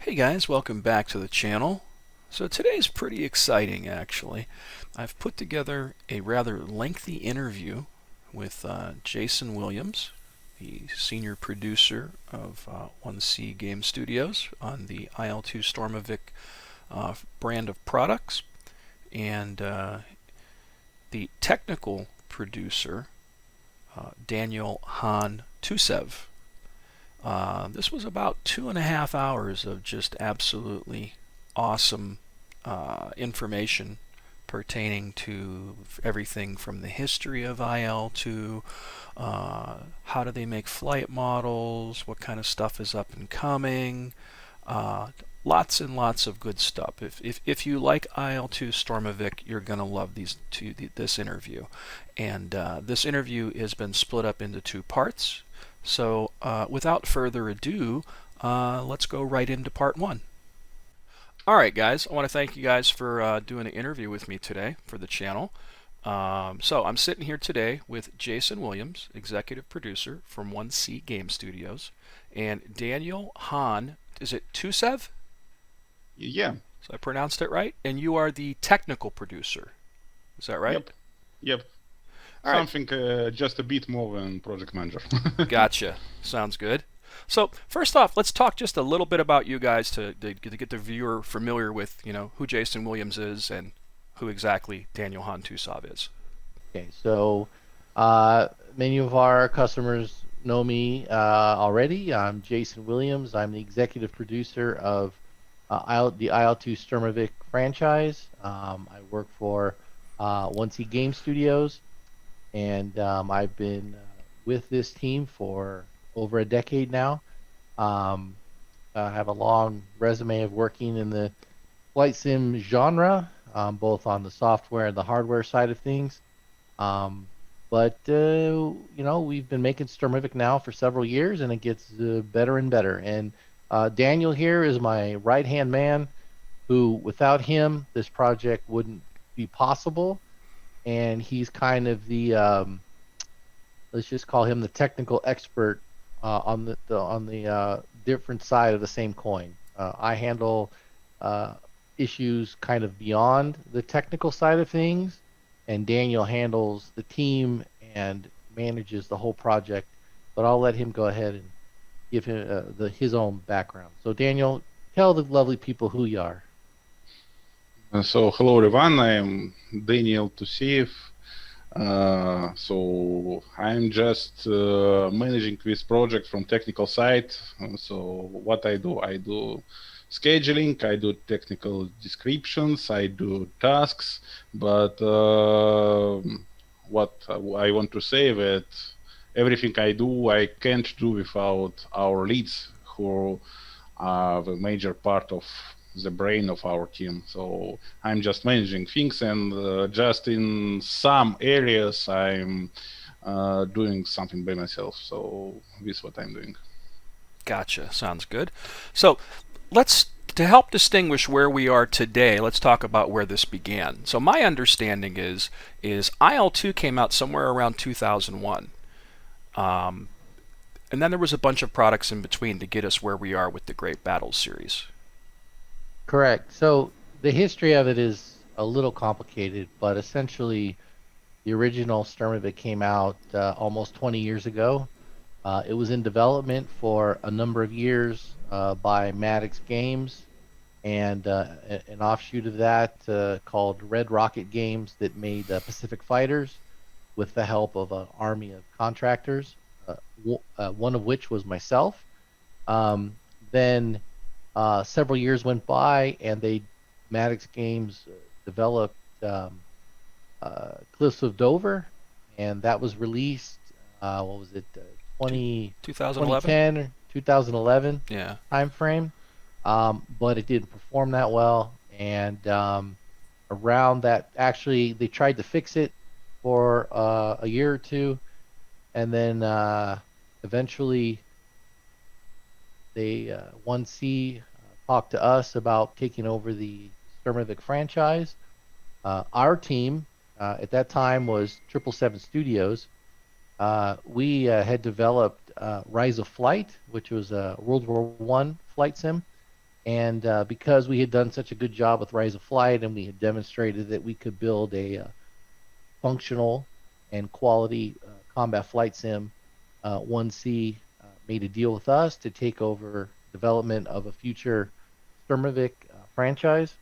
Hey guys, welcome back to the channel. So today's pretty exciting actually. I've put together a rather lengthy interview with Jason Williams, the senior producer of 1C Game Studios on the IL-2 Sturmovik brand of products, and the technical producer, Daniel Han Tuseev. This was about 2.5 hours of just absolutely awesome information pertaining to everything from the history of IL to how do they make flight models, what kind of stuff is up and coming. Lots and lots of good stuff. If you like IL-2 Sturmovik, you're going to love this interview. And this interview has been split up into two parts. So without further ado, let's go right into part one. All right, guys, I want to thank you guys for doing an interview with me today for the channel. So I'm sitting here today with Jason Williams, executive producer from 1C Game Studios, and Daniel Han. Is it Tuseev? Yeah. So I pronounced it right. And you are the technical producer. Is that right? Yep. Yep. All right. Something just a bit more than project manager. Gotcha. Sounds good. So first off, let's talk just a little bit about you guys to get the viewer familiar with, who Jason Williams is and who exactly Daniel Han Tuseev is. Okay, so many of our customers know me already. I'm Jason Williams. I'm the executive producer of the IL-2 Sturmovik franchise. I work for 1C Game Studios, and I've been with this team for over a decade now. I have a long resume of working in the flight sim genre, both on the software and the hardware side of things. But we've been making Sturmovik now for several years, and it gets better and better. And Daniel here is my right-hand man, who, without him, this project wouldn't be possible. And he's kind of the let's just call him the technical expert on the different side of the same coin. I handle issues kind of beyond the technical side of things, and Daniel handles the team and manages the whole project. But I'll let him go ahead and give him his own background. So Daniel, tell the lovely people who you are. So hello everyone, I am Daniel Tuseev. So I'm just managing this project from technical side. So what I do scheduling, I do technical descriptions, I do tasks, but what I want to say that everything I do, I can't do without our leads, who are the major part of the brain of our team. So I'm just managing things, and just in some areas I'm doing something by myself. So this is what I'm doing. Gotcha. Sounds good. So to help distinguish where we are today, let's talk about where this began. So my understanding is IL-2 came out somewhere around 2001. And then there was a bunch of products in between to get us where we are with the Great Battles series. Correct. So the history of it is a little complicated, but essentially the original Sturmovik came out almost 20 years ago. It was in development for a number of years by Maddox Games, and an offshoot of that called Red Rocket Games that made Pacific Fighters with the help of an army of contractors, one of which was myself. Then several years went by, and Maddox Games developed Cliffs of Dover, and that was released. What was it? 2011? 2010 or 2011 Yeah. time frame. But it didn't perform that well, and around that, actually, they tried to fix it for a year or two, and then eventually they 1C talked to us about taking over the Sturmovik franchise. Our team at that time was 777 Studios. We had developed Rise of Flight, which was a World War I flight sim, And because we had done such a good job with Rise of Flight, and we had demonstrated that we could build a functional and quality combat flight sim, 1C made a deal with us to take over development of a future Sturmovik franchise.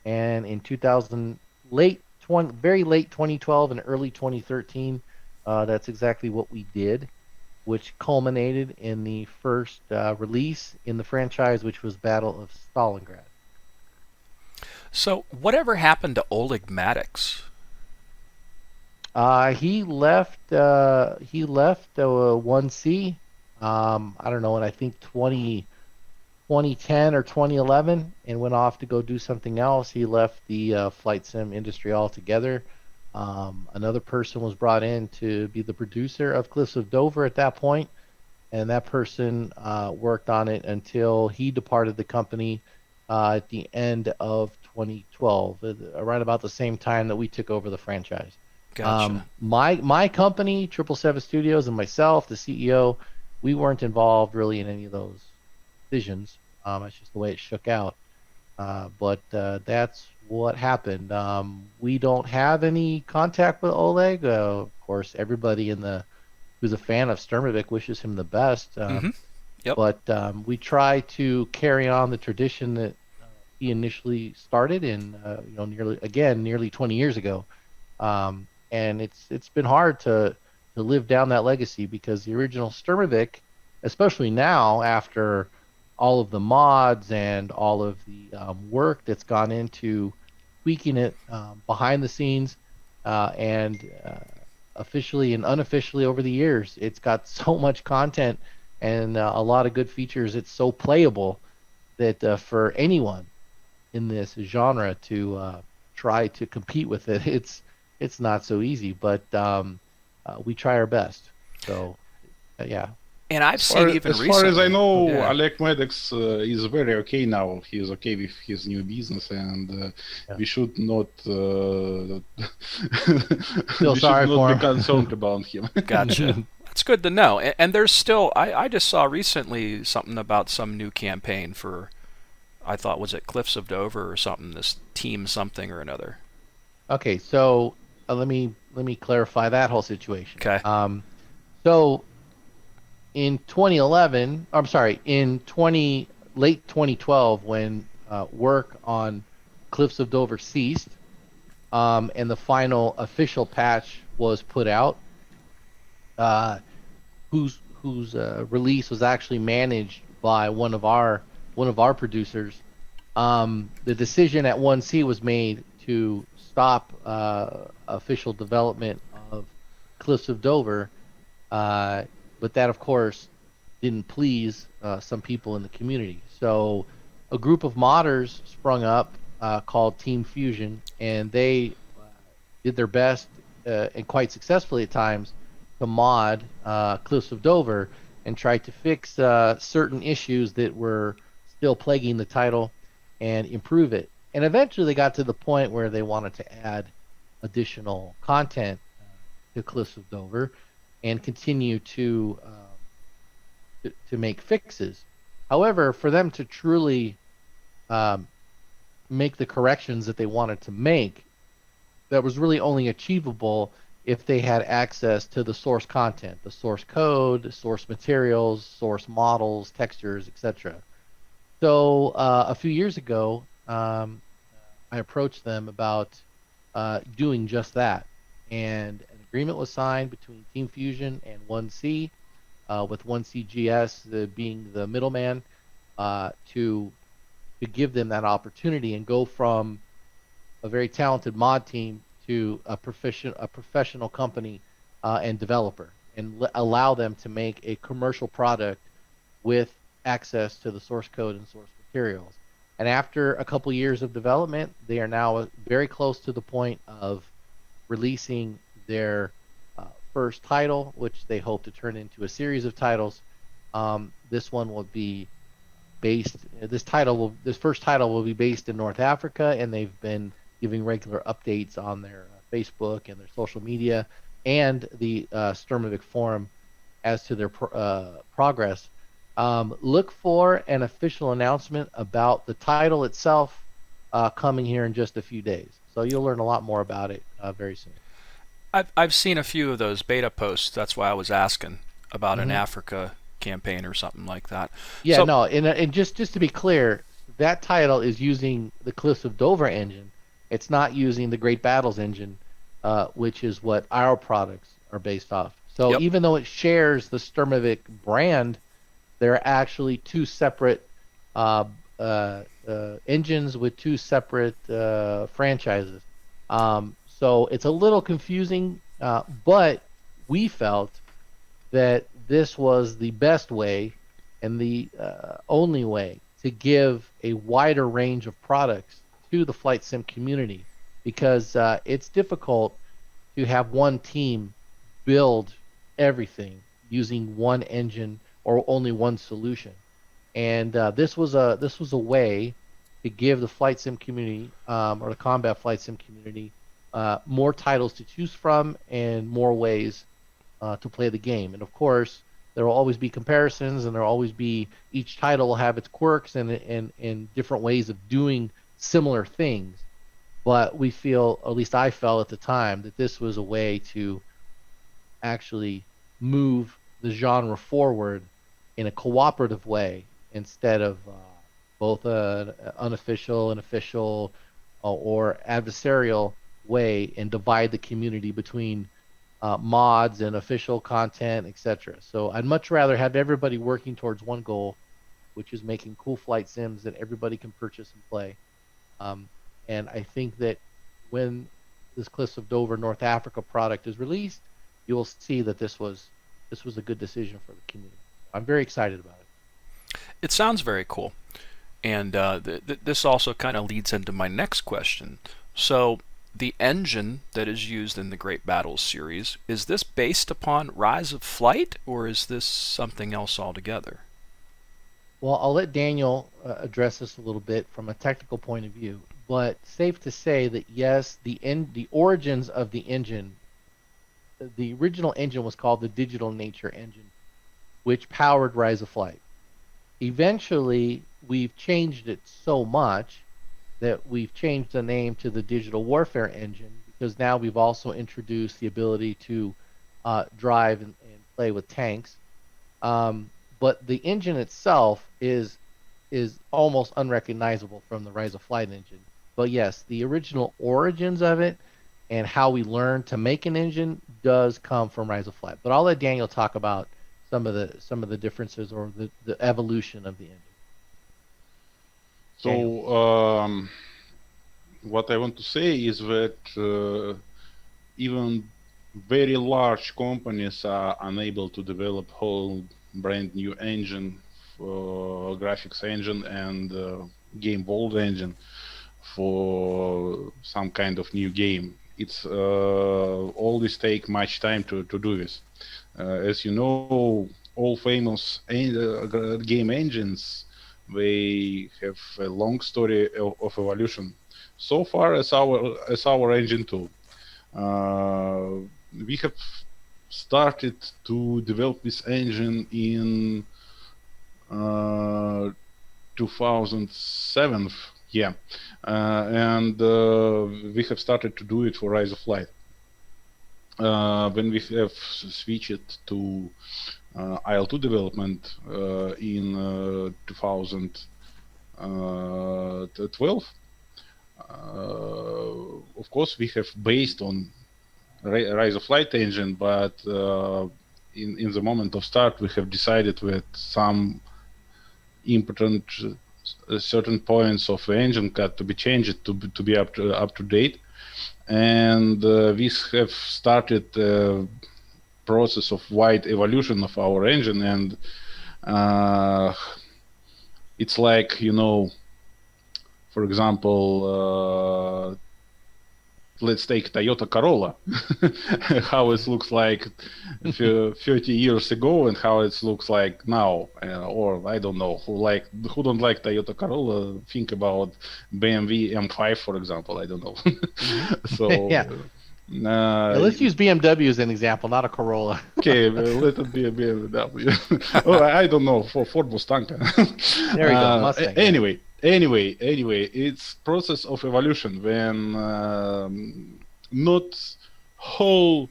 And in 2000, very late 2012 and early 2013, that's exactly what we did, which culminated in the first release in the franchise, which was Battle of Stalingrad. So, whatever happened to Oleg Maddox? He left. He left 1C. I don't know, and I think 2010 or 2011, and went off to go do something else. He left the flight sim industry altogether. Another person was brought in to be the producer of Cliffs of Dover at that point, and that person worked on it until he departed the company at the end of 2012, around about the same time that we took over the franchise. Gotcha. My company, 777 Studios, and myself, the CEO, we weren't involved really in any of those decisions. That's just the way it shook out. But that's what happened. We don't have any contact with Oleg. Of course, everybody who's a fan of Sturmovik wishes him the best. Yep. But we try to carry on the tradition that he initially started in, nearly 20 years ago. And it's been hard to live down that legacy, because the original Sturmovik, especially now after all of the mods and all of the work that's gone into tweaking it behind the scenes, and officially and unofficially over the years, it's got so much content and a lot of good features. It's so playable that for anyone in this genre to try to compete with it, it's not so easy. But we try our best. So yeah. And I've seen even recently. As far as I know, Yeah. Oleg Maddox is very okay now. He is okay with his new business, and we should not Feel we sorry should for not him. be concerned about him. Gotcha. That's good to know. And there's still, I just saw recently something about some new campaign for, I thought, was it Cliffs of Dover or something, this team something or another. Okay, so let me clarify that whole situation. Okay. So in 2011, I'm sorry, in late 2012, when work on Cliffs of Dover ceased, and the final official patch was put out, whose release was actually managed by one of our producers. The decision at 1C was made to stop official development of Cliffs of Dover, but that, of course, didn't please some people in the community. So a group of modders sprung up called Team Fusion, and they did their best, and quite successfully at times, to mod Cliffs of Dover and try to fix certain issues that were still plaguing the title and improve it. And eventually they got to the point where they wanted to add additional content to Cliffs of Dover and continue to make fixes. However, for them to truly make the corrections that they wanted to make, that was really only achievable if they had access to the source content, the source code, source materials, source models, textures, etc. So a few years ago, I approached them about doing just that, and an agreement was signed between Team Fusion and 1C, with 1CGS being the middleman, to give them that opportunity and go from a very talented mod team to a professional company and developer, and allow them to make a commercial product with access to the source code and source materials. And after a couple years of development, they are now very close to the point of releasing their first title, which they hope to turn into a series of titles. This one will be based. This first title will be based in North Africa, and they've been giving regular updates on their Facebook and their social media and the Sturmovik forum as to their progress. Look for an official announcement about the title itself coming here in just a few days. So you'll learn a lot more about it very soon. I've seen a few of those beta posts. That's why I was asking about an Mm-hmm. Africa campaign or something like that. Yeah, So no, and just to be clear, that title is using the Cliffs of Dover engine. It's not using the Great Battles engine, which is what our products are based off. So yep. even though it shares the Sturmovik brand, they're actually two separate uh, engines with two separate franchises. So it's a little confusing, but we felt that this was the best way and the only way to give a wider range of products to the flight sim community because it's difficult to have one team build everything using one engine or only one solution. And this was a way to give the flight sim community or the combat flight sim community more titles to choose from and more ways to play the game. And of course, there will always be comparisons, and there will always be each title will have its quirks and different ways of doing similar things. But we feel, or at least I felt at the time, that this was a way to actually move the genre forward in a cooperative way instead of both an unofficial and official or adversarial way and divide the community between mods and official content, etc. So I'd much rather have everybody working towards one goal, which is making cool flight sims that everybody can purchase and play. Um, and I think that when this Cliffs of Dover North Africa product is released, you will see that this was a good decision for the community. I'm very excited about it. It sounds very cool. And this also kind of leads into my next question. So, the engine that is used in the Great Battles series, is this based upon Rise of Flight, or is this something else altogether? Well, I'll let Daniel address this a little bit from a technical point of view, but safe to say that yes, the origins of the engine, the original engine was called the Digital Nature engine, which powered Rise of Flight. Eventually, we've changed it so much that we've changed the name to the Digital Warfare engine because now we've also introduced the ability to drive and play with tanks. But the engine itself is almost unrecognizable from the Rise of Flight engine. But yes, the original origins of it and how we learned to make an engine does come from Rise of Flight. But I'll let Daniel talk about some of the differences or the evolution of the engine. Daniel. So what I want to say is that even very large companies are unable to develop whole brand new engine, graphics engine and game world engine for some kind of new game. It's always take much time to do this. As you know, all famous game engines, they have a long story of evolution. So far as our engine too. We have started to develop this engine in 2007, yeah, and we have started to do it for Rise of Light. When we have switched to IL-2 development in 2012, of course we have based on Rise of Light engine, but in the moment of start we have decided that some important certain points of the engine got to be changed to be up to date, and we have started process of wide evolution of our engine, and it's like, you know, for example, let's take Toyota Corolla, how it looks like 30 years ago and how it looks like now, or I don't know, who don't like Toyota Corolla, think about BMW M5, for example, I don't know. So Yeah. Yeah, let's use BMW as an example, not a Corolla. Okay, let it be a BMW. Oh, I don't know, for Ford Mustang. There we go, Mustang. Yeah. Anyway, it's process of evolution when not whole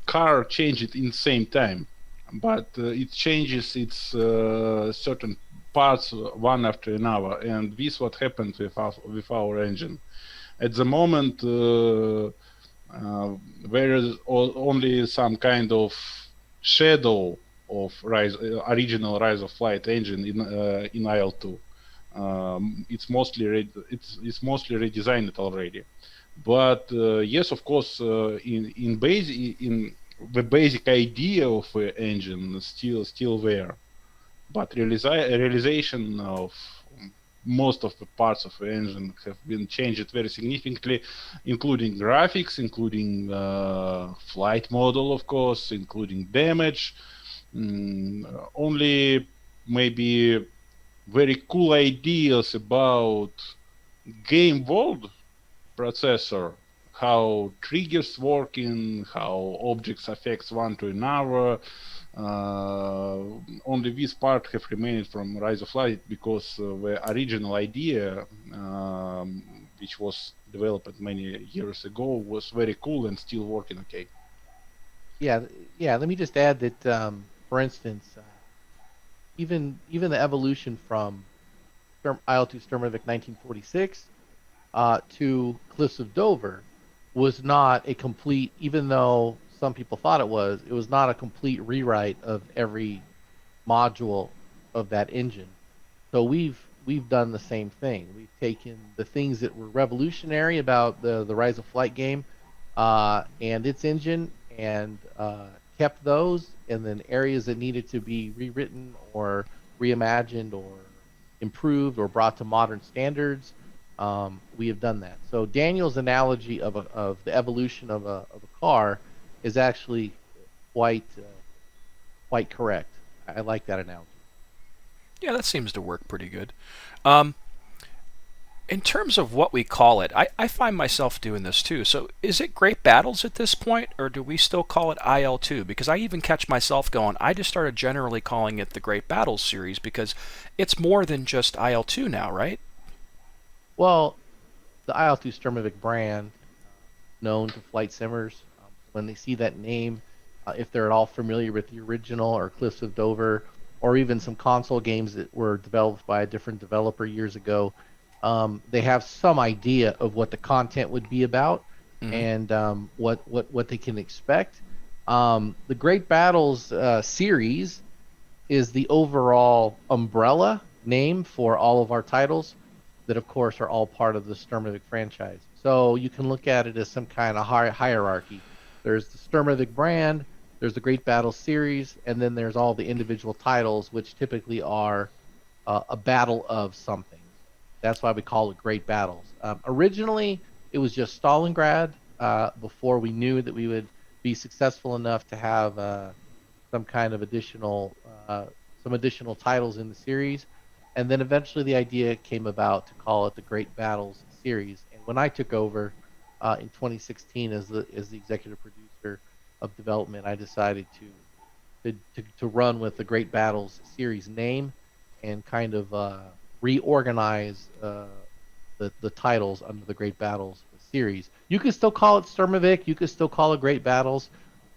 car changes in same time, but it changes its certain parts one after another, and this what happened with our engine. At the moment, there is only some kind of shadow of original Rise of Flight engine in IL-2. It's mostly it's mostly redesigned already, but yes, of course, in the basic idea of the engine is still there, but realization of most of the parts of the engine have been changed very significantly, including graphics, including flight model, of course, including damage. Only maybe very cool ideas about game world processor, how triggers working, how objects affects one to another. Only this part have remained from Rise of Light because the original idea, which was developed many years ago, was very cool and still working okay. Yeah, yeah. Let me just add that, for instance, even the evolution from IL-2 Sturmovik 1946 to Cliffs of Dover was not a complete, even though some people thought it was not a complete rewrite of every module of that engine. So we've done the same thing. We've taken the things that were revolutionary about the Rise of Flight game and its engine and kept those, and then areas that needed to be rewritten or reimagined or improved or brought to modern standards, we have done that. So Daniel's analogy of the evolution of a car is actually quite quite correct. I like that analogy. Yeah, that seems to work pretty good. Um, in terms of what we call it, I find myself doing this too. So is it Great Battles at this point, or do we still call it IL-2? Because I even catch myself going, I just started generally calling it the Great Battles series because it's more than just IL-2 now, right? Well, the IL-2 Sturmovik brand, known to flight simmers, when they see that name, if they're at all familiar with the original or Cliffs of Dover, or even some console games that were developed by a different developer years ago, they have some idea of what the content would be about Mm-hmm. and what they can expect. The Great Battles series is the overall umbrella name for all of our titles that, of course, are all part of the Sturmovik franchise. So you can look at it as some kind of hierarchy. There's the Sturmovik brand, there's the Great Battle series, and then there's all the individual titles, which typically are a battle of something. That's why we call it Great Battles. Originally, it was just Stalingrad before we knew that we would be successful enough to have some kind of some additional titles in the series, and then eventually the idea came about to call it the Great Battles series. And when I took over in 2016 as the executive producer of development, I decided to run with the Great Battles series name and kind of reorganize the titles under the Great Battles series. You could still call it Sturmovik, you could still call it Great Battles,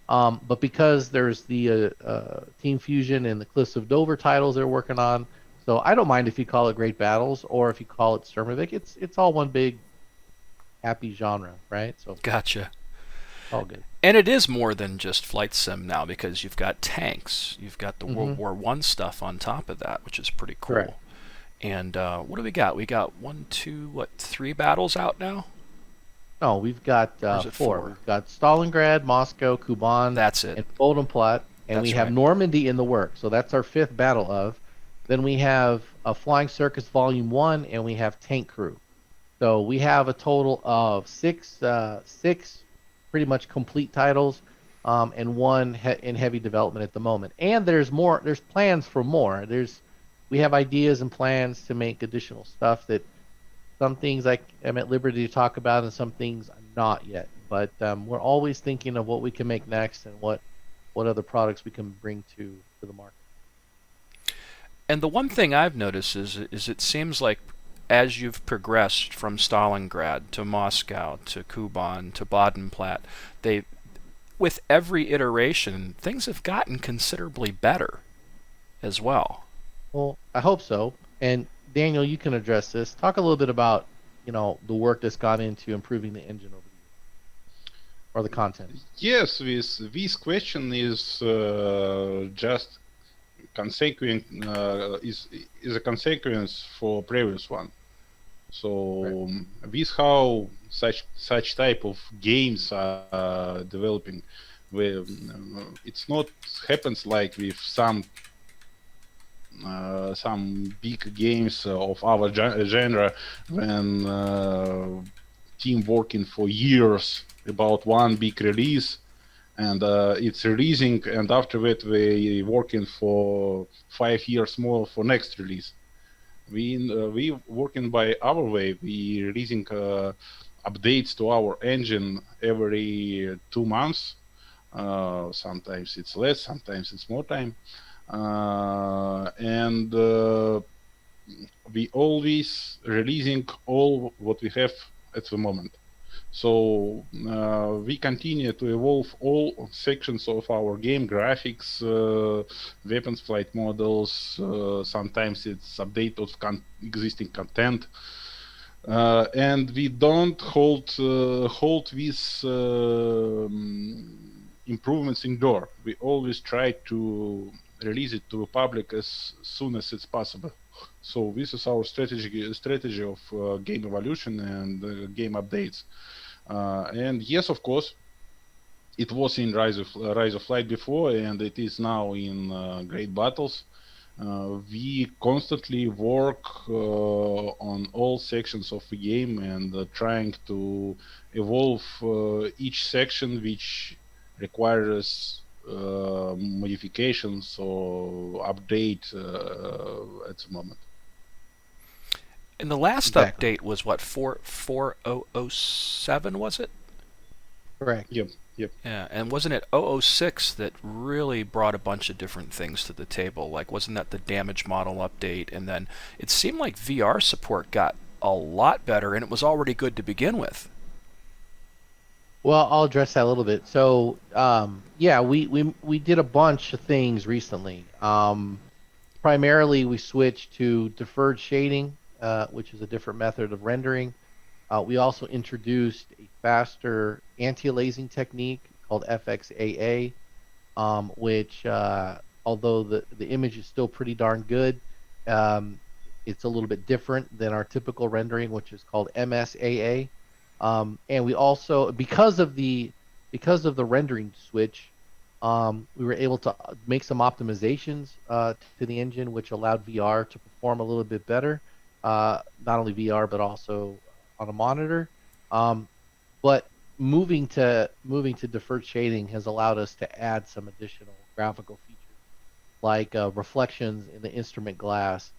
but because there's the Team Fusion and the Cliffs of Dover titles they're working on, so I don't mind if you call it Great Battles or if you call it Sturmovik. It's all one big happy genre, right? So Gotcha. all good. And it is more than just flight sim now because you've got tanks, you've got the Mm-hmm. World War One stuff on top of that, which is pretty cool. Correct. And what do we got? We got one, two, what, three battles out now? No, we've got Or is it four. four? We've got Stalingrad, Moscow, Kuban, That's it. and Bodenplatte, and That's we have right. Normandy in the works. So that's our fifth battle of. Then we have a Flying Circus Volume 1, and we have Tank Crew. So we have a total of six pretty much complete titles, and one in heavy development at the moment. And there's more. There's plans for more. We have ideas and plans to make additional stuff that Some things I'm at liberty to talk about, and some things I'm not yet. But we're always thinking of what we can make next and what other products we can bring to the market. And the one thing I've noticed is it seems like as you've progressed from Stalingrad to Moscow to Kuban to Baden-Platte, they with every iteration things have gotten considerably better as well. Well, I hope so. And Daniel, you can address this. Talk a little bit about the work that's gone into improving the engine over the years, or the content. Yes, this question is just consequent is a consequence for previous one. So Right. this how such type of games are developing. Where it's not happens like with some big games of our genre when team working for years about one big release and it's releasing and after that we working for 5 years more for next release. We working by our way. We releasing updates to our engine every 2 months. Sometimes it's less, sometimes it's more time. And we always releasing all what we have at the moment. So we continue to evolve all sections of our game, graphics, weapons, flight models. Sometimes it's update of existing content, and we don't hold these improvements indoor. We always try to release it to the public as soon as it's possible. So this is our strategy of game evolution and game updates. And yes, of course, it was in Rise of Light before, and it is now in Great Battles. We constantly work on all sections of the game and trying to evolve each section which requires modifications or update at the moment. And the last Exactly. update was what 4007 was it? Correct. Yep, yep. Yeah, and wasn't it 006 that really brought a bunch of different things to the table? Like, wasn't that the damage model update? And then it seemed like VR support got a lot better, and it was already good to begin with. Well, I'll address that a little bit. So, yeah, we did a bunch of things recently. Primarily, we switched to deferred shading, which is a different method of rendering. We also introduced a faster anti-aliasing technique called FXAA, which, although the image is still pretty darn good, um, it's a little bit different than our typical rendering, which is called MSAA. And we also, because of the rendering switch, we were able to make some optimizations to the engine, which allowed VR to perform a little bit better. Not only VR, but also on a monitor. Um, but moving to deferred shading has allowed us to add some additional graphical features like reflections in the instrument glass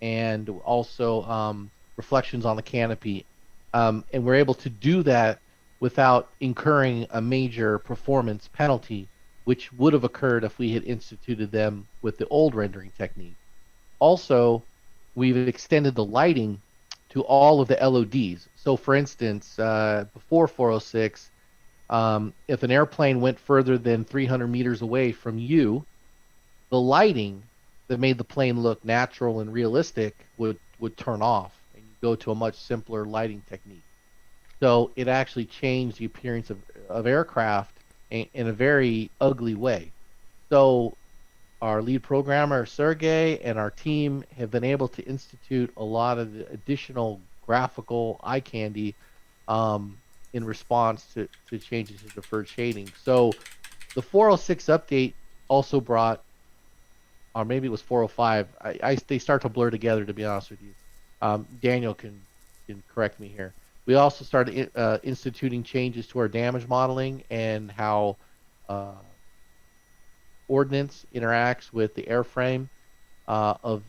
and also reflections on the canopy. And we're able to do that without incurring a major performance penalty, which would have occurred if we had instituted them with the old rendering technique. Also, we've extended the lighting to all of the LODs. So, for instance, before 406, if an airplane went further than 300 meters away from you, the lighting that made the plane look natural and realistic would turn off, and you go to a much simpler lighting technique. So it actually changed the appearance of aircraft in a very ugly way. So our lead programmer Sergey and our team have been able to institute a lot of additional graphical eye candy in response to changes in deferred shading. So the 406 update also brought, or maybe it was 405. They start to blur together, to be honest with you. Daniel can correct me here. We also started instituting changes to our damage modeling and how uh, ordnance interacts with the airframe of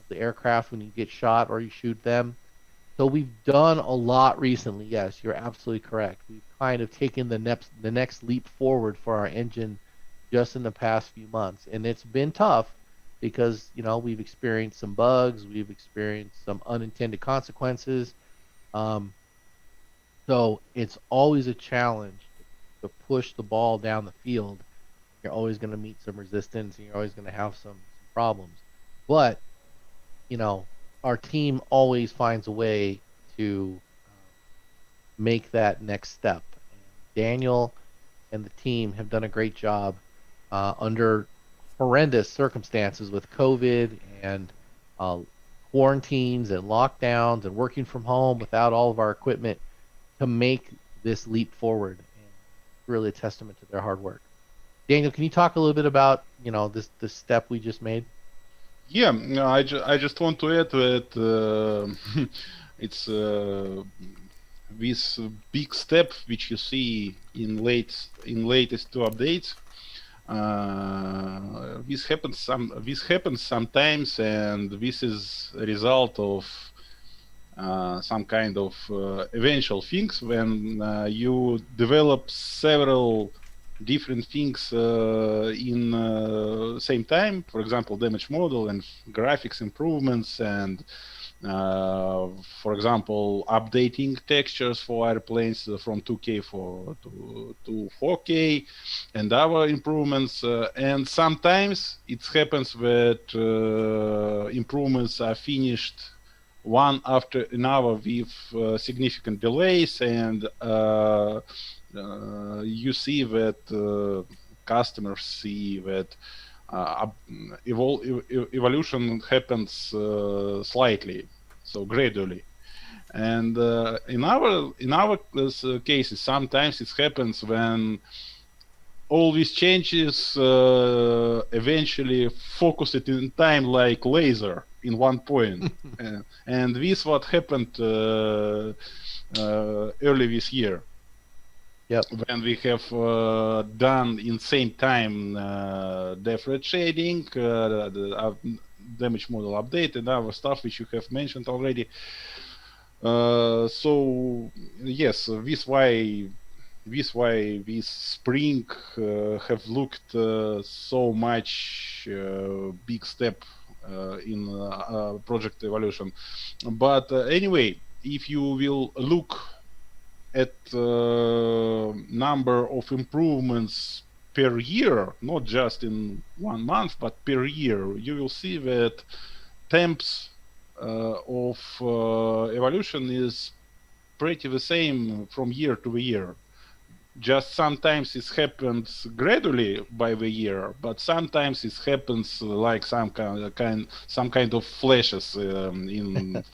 the aircraft when you get shot or you shoot them. So we've done a lot recently. Yes, you're absolutely correct. We've kind of taken the next leap forward for our engine just in the past few months, and it's been tough because we've experienced some bugs, we've experienced some unintended consequences. Um, so it's always a challenge to push the ball down the field. You're always going to meet some resistance, and you're always going to have some problems. But you know, our team always finds a way to make that next step. And Daniel and the team have done a great job under horrendous circumstances with COVID and uh, quarantines and lockdowns and working from home without all of our equipment to make this leap forward. And really a testament to their hard work. Daniel, can you talk a little bit about this step we just made? Yeah, no, I just want to add that it's this big step which you see in latest two updates. This happens sometimes, and this is a result of some kind of eventual things when you develop several different things in same time. For example, damage model and graphics improvements, and for example, updating textures for airplanes from 2K to 4K, and other improvements. And sometimes it happens that improvements are finished one after another with significant delays, and you see that customers see that evolution happens slightly, so gradually. And in our cases, sometimes it happens when all these changes eventually focus it in time like laser in one point. And this what happened early this year. Yep. When we have done in same time depth red shading, the damage model update, and other stuff which you have mentioned already. So yes, this spring have looked so much big step in project evolution. But anyway, if you will look at number of improvements per year, not just in 1 month, but per year, you will see that temps of evolution is pretty the same from year to year. Just sometimes it happens gradually by the year, but sometimes it happens like some kind of flashes in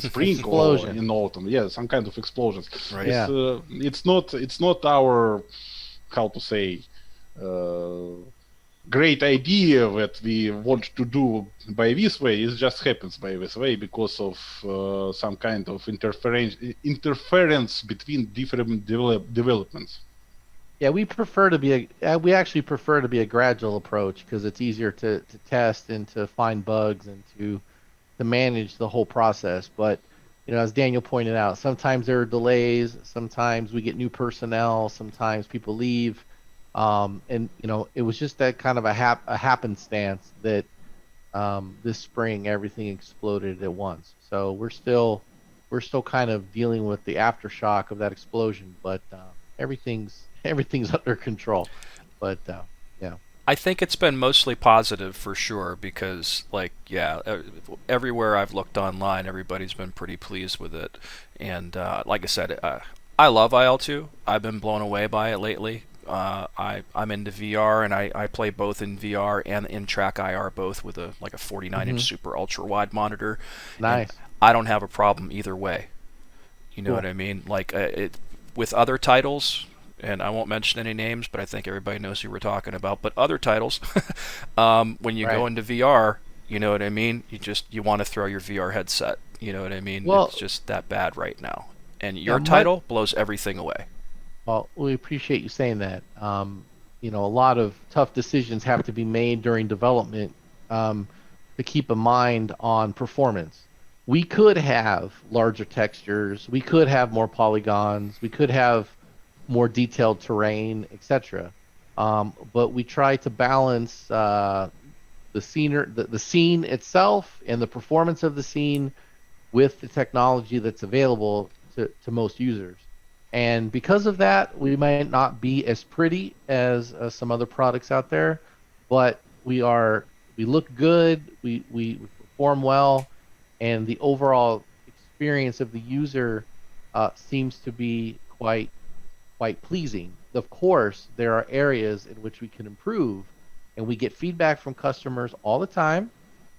spring or in autumn. Yeah, some kind of explosions. Right. Yeah. It's not our, how to say, great idea that we want to do by this way. It just happens by this way because of some kind of interference between different developments. Yeah, we actually prefer to be a gradual approach because it's easier to test and to find bugs and to manage the whole process. But as Daniel pointed out, sometimes there are delays, sometimes we get new personnel, sometimes people leave, and it was just that kind of a happenstance that this spring everything exploded at once. So we're still kind of dealing with the aftershock of that explosion, but everything's under control. But yeah. I think it's been mostly positive for sure because, everywhere I've looked online, everybody's been pretty pleased with it. And like I said, I love IL-2. I've been blown away by it lately. I'm into VR, and I play both in VR and in track IR, both with a 49-inch super ultra wide monitor. Nice. And I don't have a problem either way. You know Cool. what I mean? With other titles, and I won't mention any names, but I think everybody knows who we're talking about. But other titles, when you go Right. into VR, you know what I mean? You want to throw your VR headset. You know what I mean? Well, It's just that bad right now. And yeah, your title blows everything away. well, we appreciate you saying that. A lot of tough decisions have to be made during development to keep a mind on performance. we could have larger textures, we could have more polygons, we could have more detailed terrain, etc. But we try to balance the scene itself and the performance of the scene with the technology that's available to most users. And because of that, we might not be as pretty as some other products out there, but we look good, we perform well, and the overall experience of the user seems to be quite pleasing. Of course, there are areas in which we can improve, and we get feedback from customers all the time.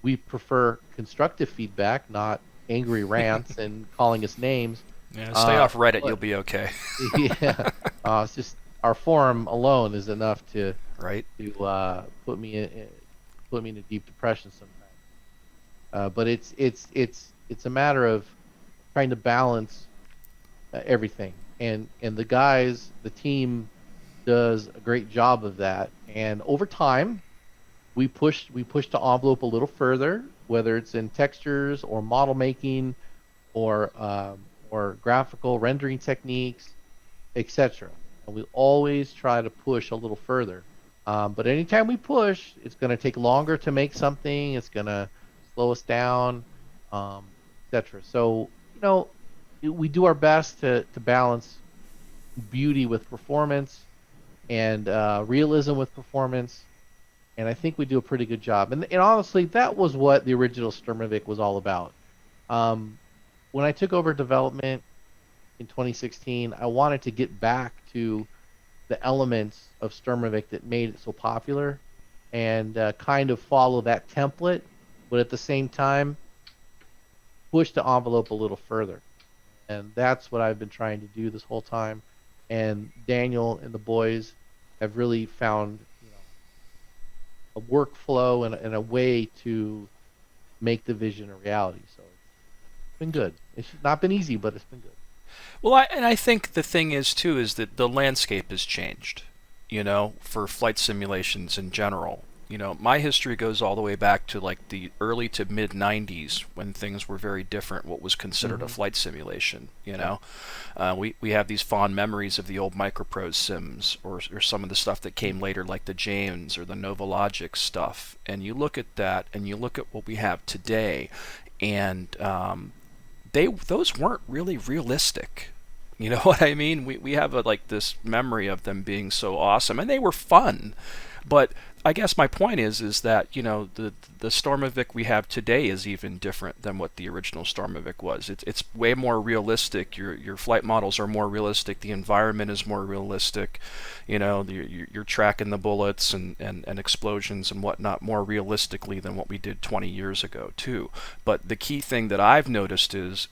We prefer constructive feedback, not angry rants and calling us names. Yeah, stay off Reddit, you'll But be okay. yeah, it's just our forum alone is enough Right? to put me in a deep depression sometimes. But it's a matter of trying to balance everything, and the team does a great job of that. And over time, we pushed the envelope a little further, whether it's in textures or model making or graphical rendering techniques, etc. And we always try to push a little further. But anytime we push, it's going to take longer to make something. It's going to slow us down, etc. So, we do our best to balance beauty with performance and realism with performance. And I think we do a pretty good job. And honestly, that was what the original Sturmovik was all about. Um, when I took over development in 2016, I wanted to get back to the elements of Sturmovik that made it so popular and kind of follow that template, but at the same time, push the envelope a little further. And that's what I've been trying to do this whole time. And Daniel and the boys have really found, a workflow and a way to make the vision a reality. So it's been good. It's not been easy, but it's been good. Well, I think the thing is too is that the landscape has changed, for flight simulations in general. My history goes all the way back to like the early to mid 90s when things were very different, what was considered a Mm-hmm. flight simulation, Yeah. we have these fond memories of the old microprose sims or some of the stuff that came later like the James or the Novalogic stuff. And you look at that and you look at what we have today, and those weren't really realistic. You know what I mean? We have like this memory of them being so awesome, and they were fun. But I guess my point is that the Stormovik we have today is even different than what the original Stormovik was. It's way more realistic. Your flight models are more realistic. The environment is more realistic. You're tracking the bullets and explosions and whatnot more realistically than what we did 20 years ago too. But the key thing that I've noticed is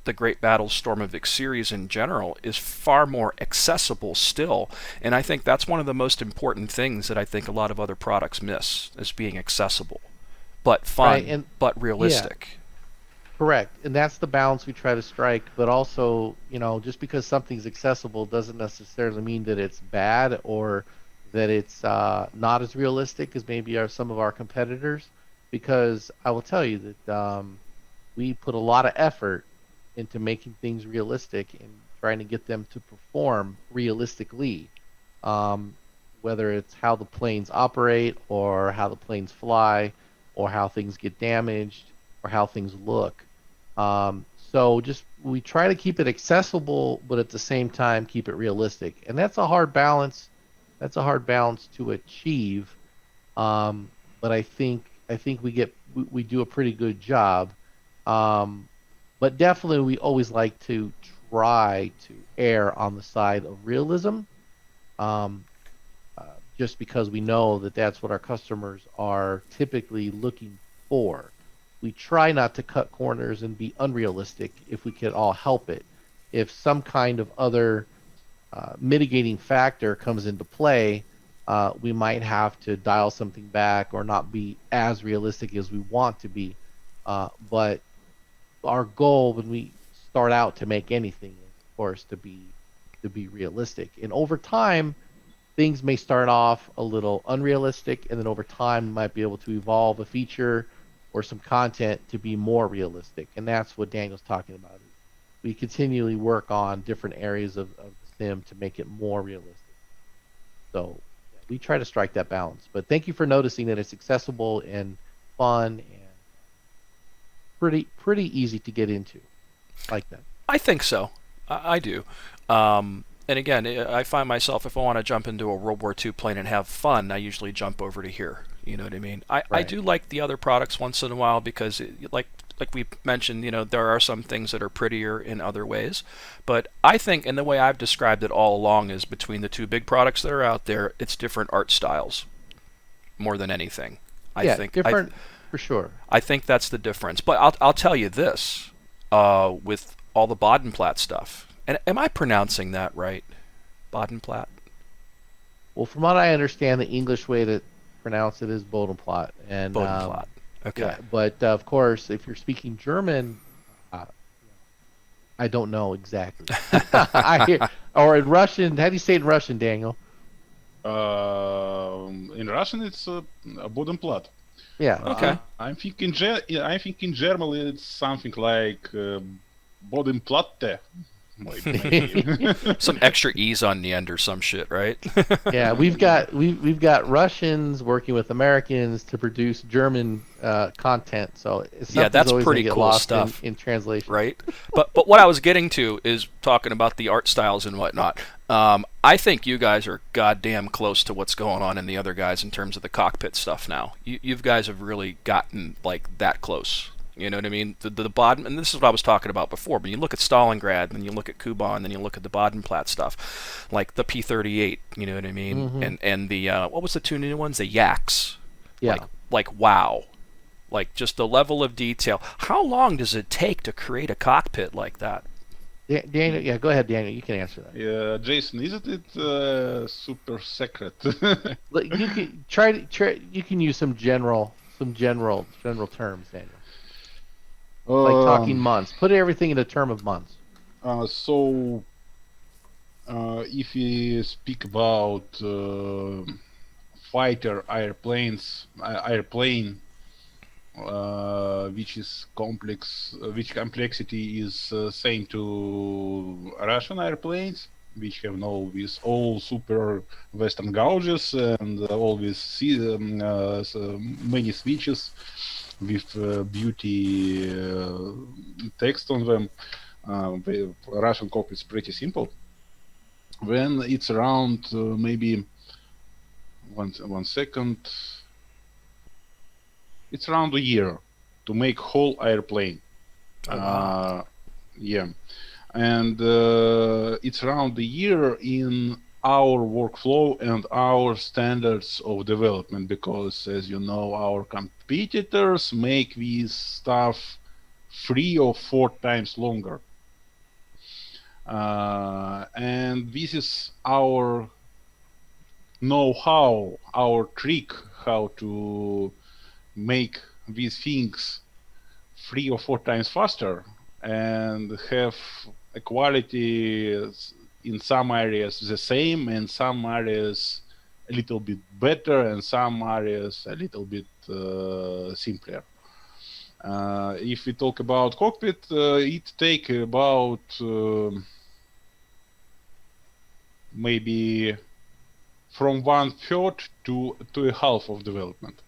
the Great Battles Sturmovik series in general is far more accessible still, and I think that's one of the most important things that I think a lot of other products miss is being accessible, but Right. fun, And but yeah, realistic. correct. And that's the balance we try to strike. But also, just because something's accessible doesn't necessarily mean that it's bad or that it's not as realistic as maybe some of our competitors. Because I will tell you that we put a lot of effort into making things realistic and trying to get them to perform realistically. Um, Whether it's how the planes operate or how the planes fly or how things get damaged or how things look. So just we try to keep it accessible, but at the same time keep it realistic, and that's a hard balance. That's a hard balance to achieve. But I think we do a pretty good job. Um, but definitely we always like to try to err on the side of realism. Um, uh, just because we know that that's what our customers are typically looking for. We try not to cut corners and be unrealistic if we can all help it. If some kind of other mitigating factor comes into play, we might have to dial something back or not be as realistic as we want to be. But our goal when we start out to make anything is, of course, to be realistic. And over time, things may start off a little unrealistic, and then over time, we might be able to evolve a feature or some content to be more realistic. And that's what Daniel's talking about. We continually work on different areas of the sim to make it more realistic. So we try to strike that balance. But thank you for noticing that it's accessible and fun and pretty easy to get into. Like that. I think so. I do. And again, I find myself, if I want to jump into a World War II plane and have fun, I usually jump over to here. You know what I mean? I Right. do like the other products once in a while because, like we mentioned, there are some things that are prettier in other ways. But I think, and the way I've described it all along is between the two big products that are out there, it's different art styles more than anything. Yeah, different for sure. I think that's the difference. But I'll tell you this, with all the Bodenplatte stuff. And am I pronouncing that right? Bodenplatte? Well, from what I understand, the English way to pronounce it is Bodenplatte. And Bodenplatte. Okay. yeah, but of course, if you're speaking German, I don't know exactly. Or in Russian, how do you say it in Russian, Daniel? In Russian, it's Bodenplatte. Yeah. Okay. I think in German it's something like Bodenplatte. Maybe. Some extra E's on the end or some shit, right? Yeah, we've got Russians working with Americans to produce German content, so Yeah, that's always pretty gonna get cool lost stuff. in translation. Right? But what I was getting to is talking about the art styles and whatnot. I think you guys are goddamn close to what's going on in the other guys in terms of the cockpit stuff now. You guys have really gotten like that close. You know what I mean? The Baden, and this is what I was talking about before. But you look at Stalingrad, then you look at Kuban, then you look at the Bodenplatte stuff, like the P-38. You know what I mean? Mhm. And the what was the two new ones? The Yaks. Yeah. Like wow, like just the level of detail. How long does it take to create a cockpit like that? Daniel, yeah, go ahead, Daniel. You can answer that. Yeah, Jason, isn't it super secret? You can try. You can use some general terms, Daniel. Like talking months. Put everything in a term of months. So, if we speak about fighter airplane, which is complex, which complexity is same to Russian airplanes, which have now with all super Western gauges and all with many switches with beauty text on them. The Russian cockpit is pretty simple. When it's around maybe one second, it's around a year to make whole airplane. Oh, wow. Yeah, and it's around a year in our workflow and our standards of development, because as you know, our competitors make this stuff 3 or 4 times longer, and this is our know-how, our trick, how to make these things 3 or 4 times faster and have a quality in some areas the same, and some areas a little bit better, and some areas a little bit simpler. If we talk about cockpit, it take about maybe from 1/3 to a half of development.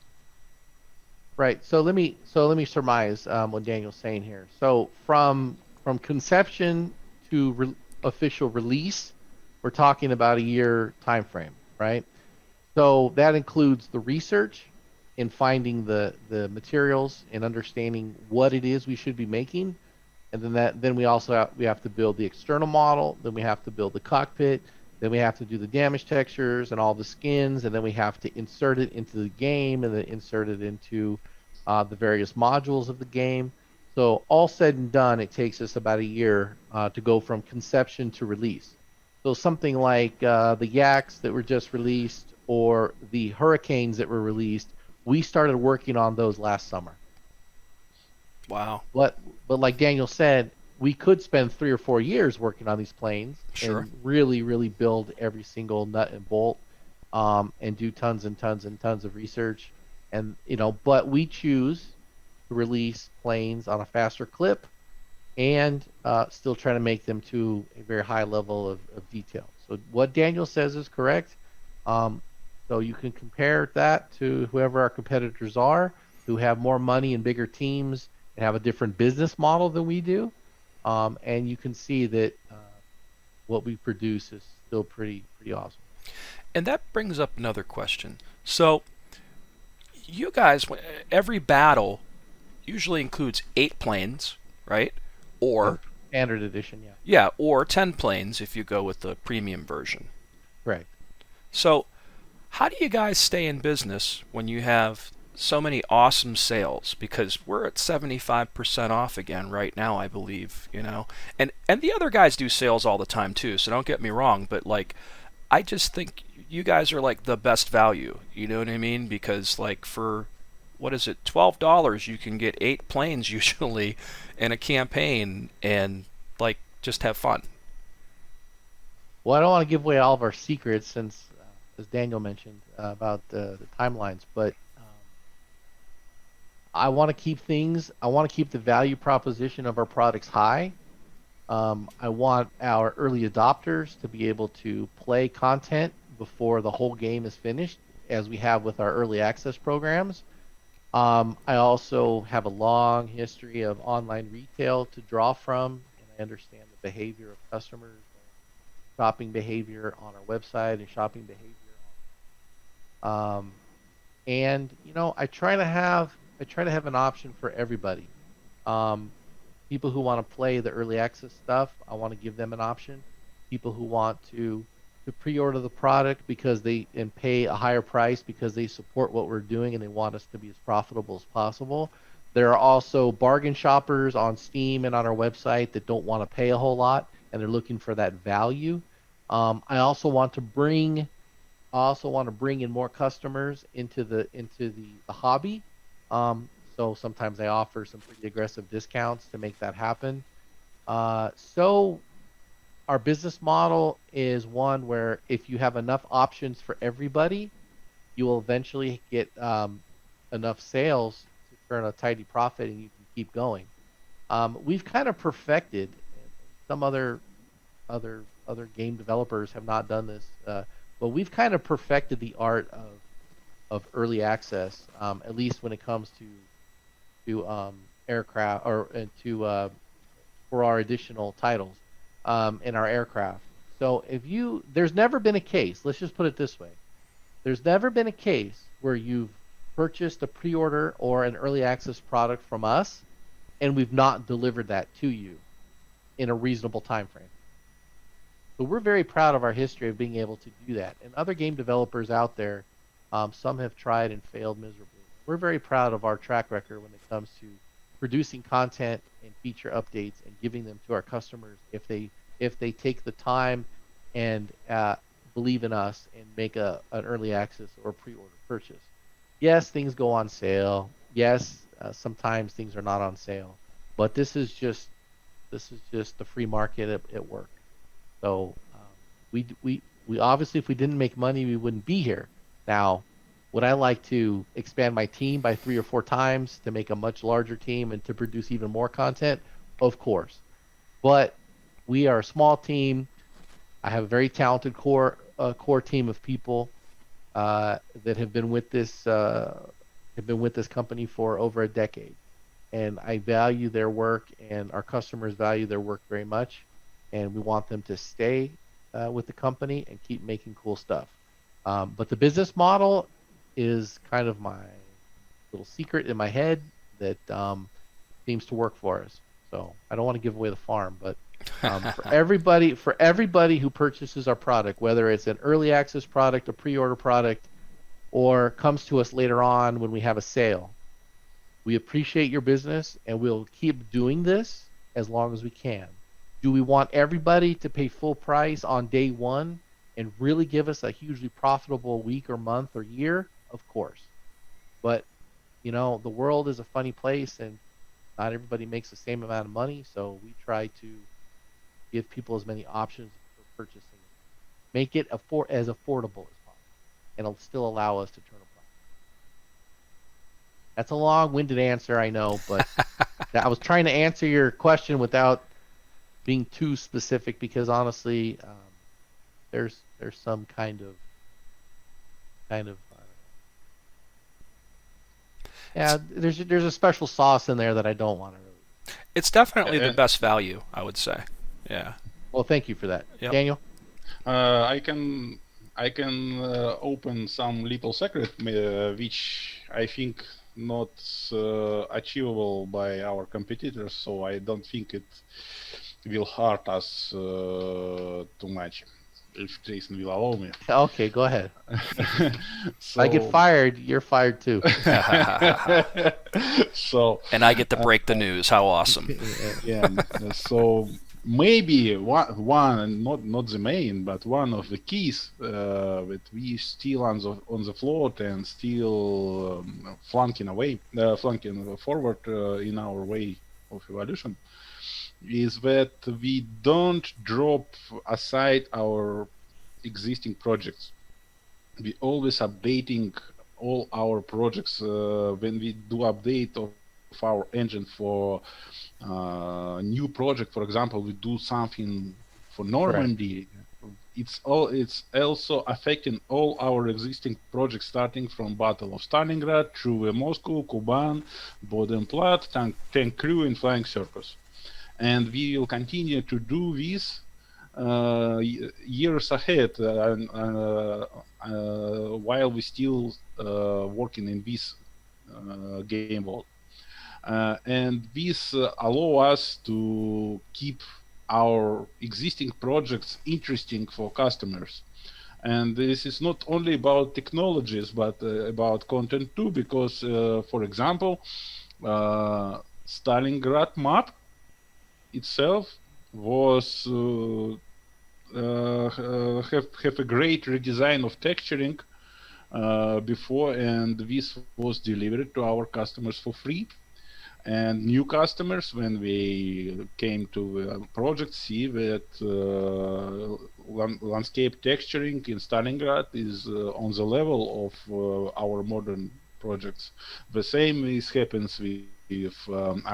Right. So let me surmise what Daniel's saying here. So from conception to official release, we're talking about a year time frame, right? So that includes the research in finding the materials and understanding what it is we should be making, and then we also have to build the external model, then we have to build the cockpit, then we have to do the damage textures and all the skins, and then we have to insert it into the game, and then insert it into the various modules of the game. So all said and done, it takes us about a year to go from conception to release. So something like the Yaks that were just released, or the Hurricanes that were released, we started working on those last summer. Wow. But like Daniel said, we could spend 3 or 4 years working on these planes, Sure. and really build every single nut and bolt, and do tons and tons and tons of research. And but we choose to release planes on a faster clip and still trying to make them to a very high level of detail. So what Daniel says is correct. So you can compare that to whoever our competitors are, who have more money and bigger teams and have a different business model than we do. And you can see that what we produce is still pretty awesome. And that brings up another question. So, you guys, every battle usually includes 8 planes, right? Or Standard edition, yeah. yeah, or 10 planes if you go with the premium version. Correct. So, how do you guys stay in business when you have so many awesome sales? Because we're at 75% off again right now, I believe, you know. And the other guys do sales all the time too, so don't get me wrong, but like I just think you guys are like the best value, you know what I mean? Because like for what is it, $12 you can get 8 planes usually in a campaign and like just have fun. Well, I don't want to give away all of our secrets since, as Daniel mentioned, about the timelines, but I want to keep the value proposition of our products high. I want our early adopters to be able to play content before the whole game is finished, as we have with our early access programs. I also have a long history of online retail to draw from, and I understand the behavior of customers, shopping behavior on our website, and shopping behavior. And I try to have an option for everybody. Um, People who want to play the early access stuff, I want to give them an option. People who want to pre-order the product because they and pay a higher price because they support what we're doing and they want us to be as profitable as possible. There are also bargain shoppers on Steam and on our website that don't want to pay a whole lot and they're looking for that value. I also want to bring in more customers into the hobby. So sometimes I offer some pretty aggressive discounts to make that happen. So our business model is one where if you have enough options for everybody, you will eventually get enough sales to turn a tidy profit, and you can keep going. We've kind of perfected. Some other game developers have not done this, but we've kind of perfected the art of early access, at least when it comes to aircraft or to for our additional titles in our aircraft. So there's never been a case. Let's just put it this way: there's never been a case where you've purchased a pre-order or an early access product from us, and we've not delivered that to you in a reasonable time frame. So we're very proud of our history of being able to do that. And other game developers out there, some have tried and failed miserably. We're very proud of our track record when it comes to producing content and feature updates and giving them to our customers if they take the time and believe in us and make an early access or pre-order purchase. Yes, things go on sale. Yes, sometimes things are not on sale, but this is just the free market at work. So we obviously, if we didn't make money, we wouldn't be here. Now, would I like to expand my team by 3 or 4 times to make a much larger team and to produce even more content? Of course. But we are a small team. I have a very talented core team of people that have been with this company for over a decade, and I value their work, and our customers value their work very much, and we want them to stay with the company and keep making cool stuff. But the business model is kind of my little secret in my head that seems to work for us. So I don't want to give away the farm, but for everybody who purchases our product, whether it's an early access product, a pre-order product, or comes to us later on when we have a sale, we appreciate your business and we'll keep doing this as long as we can. Do we want everybody to pay full price on day one and really give us a hugely profitable week or month or year? Of course. But, the world is a funny place and not everybody makes the same amount of money. So we try to give people as many options for purchasing. Make it as affordable as possible. And it'll still allow us to turn a profit. That's a long-winded answer, I know, but I was trying to answer your question without being too specific because honestly, there's some kind of yeah, there's a special sauce in there that I don't want to really. It's definitely the Uh, best value, I would say. Yeah. Well, thank you for that, Yep. Daniel. I can open some little secret which I think not achievable by our competitors, so I don't think it will hurt us too much. If Jason will allow me. Okay, go ahead. So I get fired, you're fired too. so And I get to break the news. How awesome. yeah, so maybe one not the main, but one of the keys that we still on the float and still flanking forward in our way of evolution is that we don't drop aside our existing projects. We always updating all our projects when we do update of our engine for new project. For example, we do something for Correct. Normandy. It's also affecting all our existing projects, starting from Battle of Stalingrad through Moscow, Kuban, Bodenplatte, Tank Crew, and Flying Circus. And we will continue to do this years ahead while we still working in this game world. And this allow us to keep our existing projects interesting for customers. And this is not only about technologies, but about content too, because, for example, Stalingrad map itself was have a great redesign of texturing before, and this was delivered to our customers for free. And new customers, when we came to the project, see that landscape texturing in Stalingrad is on the level of our modern projects. The same is happens with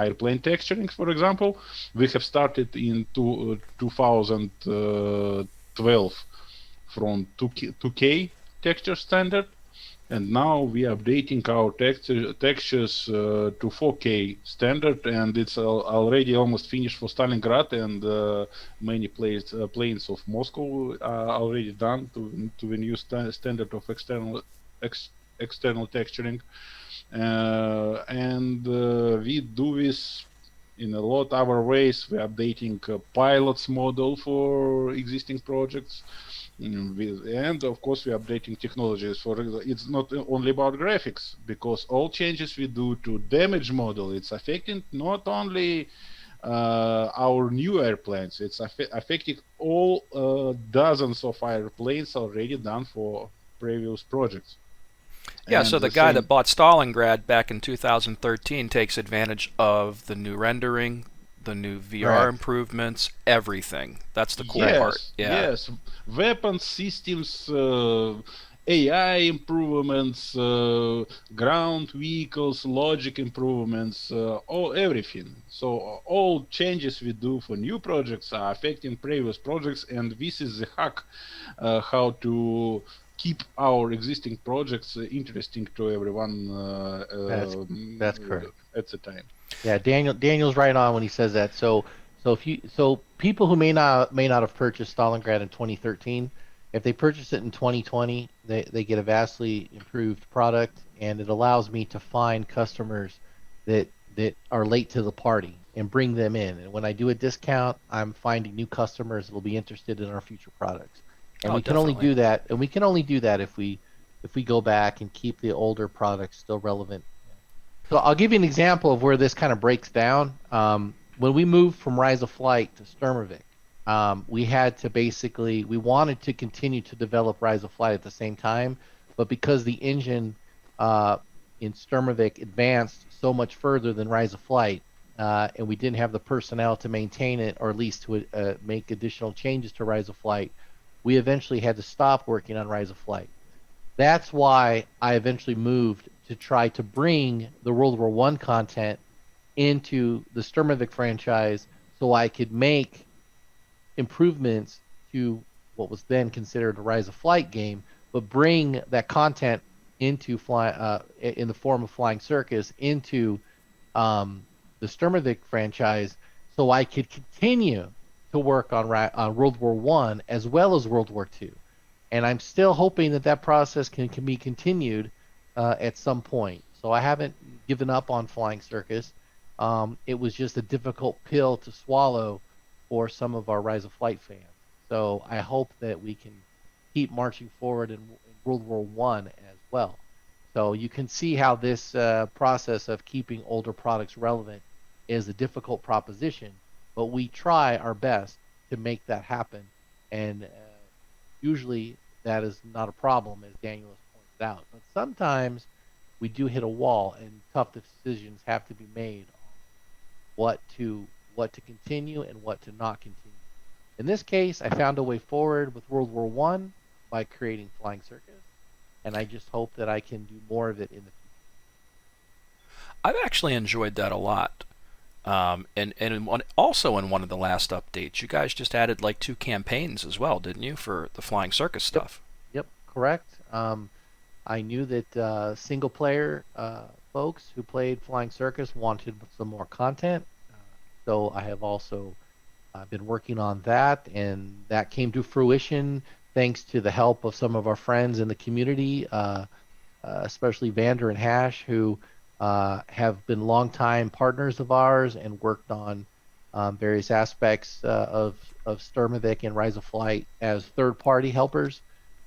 airplane texturing, for example. We have started in 2012 from 2K texture standard, and now we are updating our textures to 4K standard, and it's already almost finished for Stalingrad, and many planes of Moscow are already done to the new standard of external texturing. And we do this in a lot other ways. We're updating pilots model for existing projects. And of course we're updating technologies for it's not only about graphics, because all changes we do to damage model, it's affecting not only our new airplanes, it's affecting all dozens of airplanes already done for previous projects. Yeah, And so the the guy same, that bought Stalingrad back in 2013 takes advantage of the new rendering, the new VR Correct. improvements, everything. That's the cool part. yes, Yeah. yes, weapon systems, AI improvements, ground vehicles, logic improvements, all everything. So all changes we do for new projects are affecting previous projects, and this is the hack how to keep our existing projects interesting to everyone That's correct. at the time. Yeah, Daniel's right on when he says that. So people who may not have purchased Stalingrad in 2013, if they purchase it in 2020, they get a vastly improved product, and it allows me to find customers that are late to the party and bring them in. And when I do a discount, I'm finding new customers that will be interested in our future products. And Oh, we can only definitely. do that, if we go back and keep the older products still relevant. So I'll give you an example of where this kind of breaks down. When we moved from Rise of Flight to Sturmovik, we wanted to continue to develop Rise of Flight at the same time, but because the engine in Sturmovik advanced so much further than Rise of Flight, and we didn't have the personnel to maintain it, or at least to make additional changes to Rise of Flight, we eventually had to stop working on Rise of Flight. That's why I eventually moved to try to bring the World War One content into the Sturmovik franchise, so I could make improvements to what was then considered a Rise of Flight game, but bring that content into in the form of Flying Circus into the Sturmovik franchise, so I could continue to work on World War One as well as World War Two. And I'm still hoping that that process can be continued at some point. So I haven't given up on Flying Circus. It was just a difficult pill to swallow for some of our Rise of Flight fans. So I hope that we can keep marching forward in World War One as well. So you can see how this process of keeping older products relevant is a difficult proposition, but we try our best to make that happen. And usually that is not a problem, as Daniel has pointed out. But sometimes we do hit a wall, and tough decisions have to be made on what to continue and what to not continue. In this case, I found a way forward with World War One by creating Flying Circus, and I just hope that I can do more of it in the future. I've actually enjoyed that a lot. Also in one of the last updates, you guys just added like 2 campaigns as well, didn't you, for the Flying Circus stuff? Yep, correct. I knew that single player folks who played Flying Circus wanted some more content, so I have also been working on that, and that came to fruition thanks to the help of some of our friends in the community, especially Vander and Hash, who have been longtime partners of ours and worked on various aspects of Sturmovik and Rise of Flight as third-party helpers.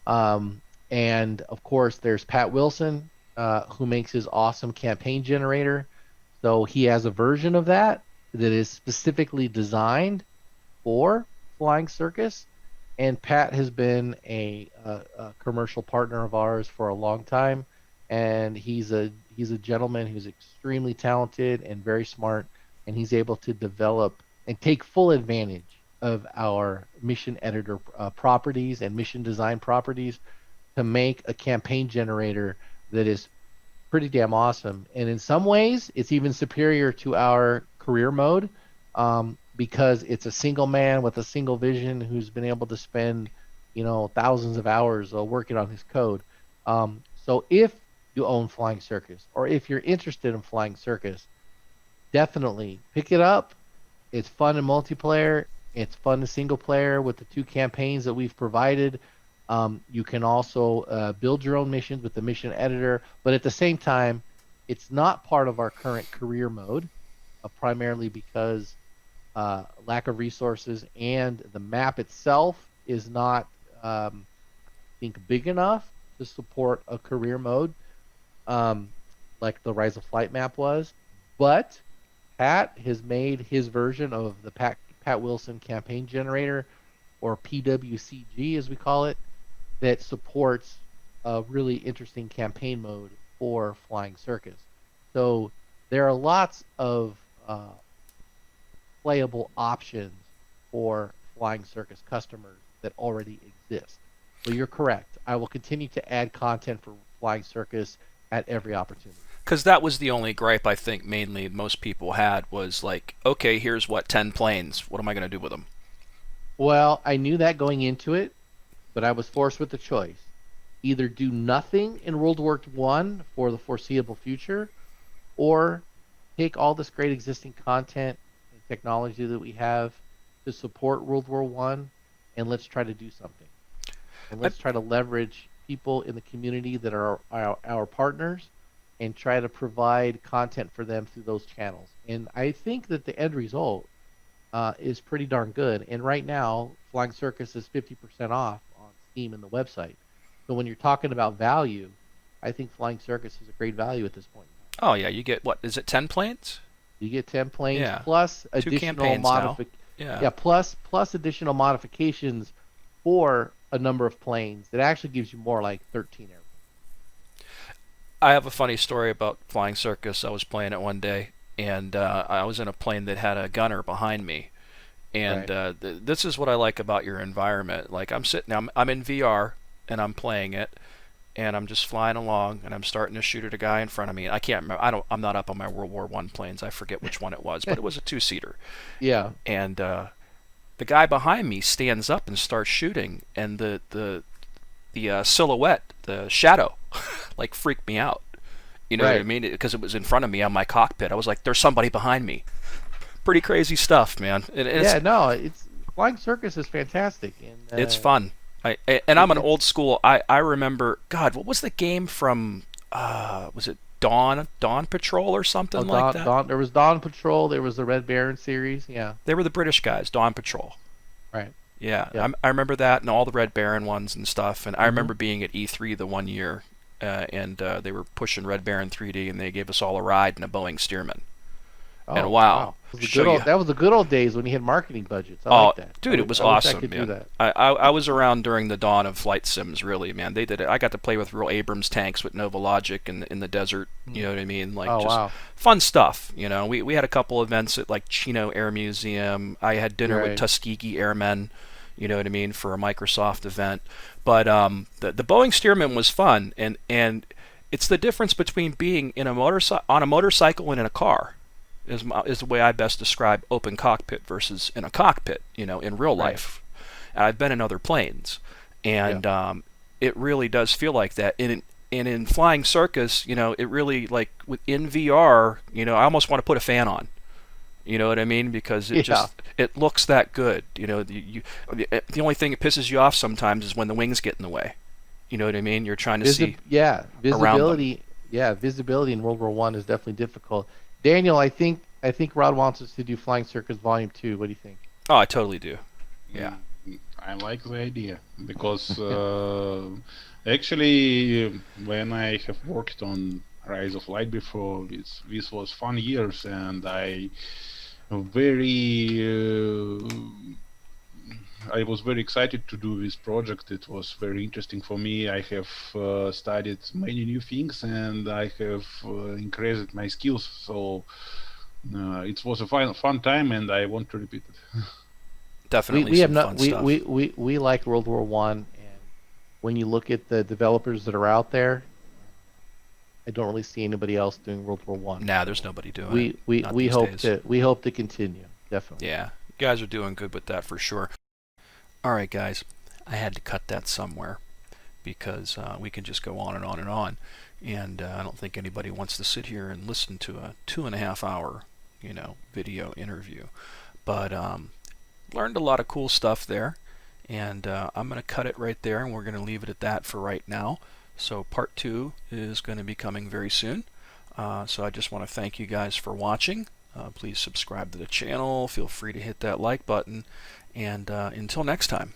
And of course, there's Pat Wilson, who makes his awesome campaign generator. So he has a version of that is specifically designed for Flying Circus. And Pat has been a commercial partner of ours for a long time, and he's a gentleman who's extremely talented and very smart, and he's able to develop and take full advantage of our mission editor properties and mission design properties to make a campaign generator that is pretty damn awesome. And in some ways, it's even superior to our career mode, because it's a single man with a single vision who's been able to spend, thousands of hours working on his code. So if you own Flying Circus, or if you're interested in Flying Circus, definitely pick it up. It's fun in multiplayer. It's fun in single player with the 2 campaigns that we've provided. You can also build your own missions with the mission editor, but at the same time, it's not part of our current career mode, primarily because lack of resources, and the map itself is not, I think, big enough to support a career mode like the Rise of Flight map was. But Pat has made his version of the Pat Wilson campaign generator, or PWCG as we call it, that supports a really interesting campaign mode for Flying Circus. So there are lots of playable options for Flying Circus customers that already exist. So you're correct. I will continue to add content for Flying Circus at every opportunity. Because that was the only gripe I think mainly most people had, was like, okay, here's 10 planes. What am I going to do with them? Well, I knew that going into it, but I was forced with the choice. Either do nothing in World War I for the foreseeable future, or take all this great existing content and technology that we have to support World War I, and let's try to do something. And let's try to leverage people in the community that are our partners, and try to provide content for them through those channels. And I think that the end result is pretty darn good. And right now, Flying Circus is 50% off on Steam and the website. So when you're talking about value, I think Flying Circus is a great value at this point. Oh yeah, you get is it 10 planes? You get 10 planes, Yeah. plus 2 additional campaigns now. Yeah, plus additional modifications for a number of planes. That actually gives you more like 13 airplanes. I have a funny story about Flying Circus. I was playing it one day, and I was in a plane that had a gunner behind me. And Right. this is what I like about your environment. Like I'm in VR and I'm playing it, and I'm just flying along, and I'm starting to shoot at a guy in front of me. I can't remember. I'm not up on my World War I planes. I forget which one it was, but it was a two-seater. Yeah. And the guy behind me stands up and starts shooting, and the silhouette, the shadow, like freaked me out. You know what I mean? Because it was in front of me on my cockpit. I was like, "There's somebody behind me." Pretty crazy stuff, man. It's Flying Circus is fantastic. And, it's fun. And I'm an old school. I remember. God, what was the game from? Was it Dawn Patrol or something like that? There was Dawn Patrol. There was the Red Baron series. Yeah. They were the British guys, Dawn Patrol. Right. Yeah, Yep. I remember that and all the Red Baron ones and stuff. And I remember being at E3 the one year, and they were pushing Red Baron 3D, and they gave us all a ride in a Boeing Stearman. And wow. That was the good old days when you had marketing budgets. I like that. Dude, it was awesome, man. I was around during the dawn of flight sims, really, man. They did it. I got to play with real Abrams tanks with Nova Logic in the desert. You know what I mean? Like fun stuff. You know, we had a couple events at like Chino Air Museum. I had dinner with Tuskegee Airmen. You know what I mean, for a Microsoft event. But the Boeing Stearman was fun, and it's the difference between being on a motorcycle and in a car. Is the way I best describe open cockpit versus in a cockpit, you know, in real life. And I've been in other planes, and it really does feel like that. And in Flying Circus, you know, it really, like, in VR, you know, I almost want to put a fan on. You know what I mean? Because it looks that good. You know, the only thing that pisses you off sometimes is when the wings get in the way. You know what I mean? You're trying to see visibility. Yeah, visibility in World War I is definitely difficult. Daniel, I think Rod wants us to do Flying Circus Volume 2. What do you think? Oh, I totally do. Yeah. I like the idea because actually when I have worked on Rise of Light before, this was fun years, and I was very excited to do this project. It was very interesting for me. I have studied many new things, and I have increased my skills. So it was a fun time, and I want to repeat it. Definitely, fun stuff. We like World War I, and when you look at the developers that are out there, I don't really see anybody else doing World War I. Nah, there's nobody doing it. We hope to continue. Definitely. Yeah, you guys are doing good with that for sure. All right, guys, I had to cut that somewhere because we can just go on and on and on, and I don't think anybody wants to sit here and listen to a 2.5 hour, you know, video interview. But learned a lot of cool stuff there, and I'm going to cut it right there, and we're going to leave it at that for right now. So part 2 is going to be coming very soon. So I just want to thank you guys for watching. Please subscribe to the channel. Feel free to hit that like button. And until next time.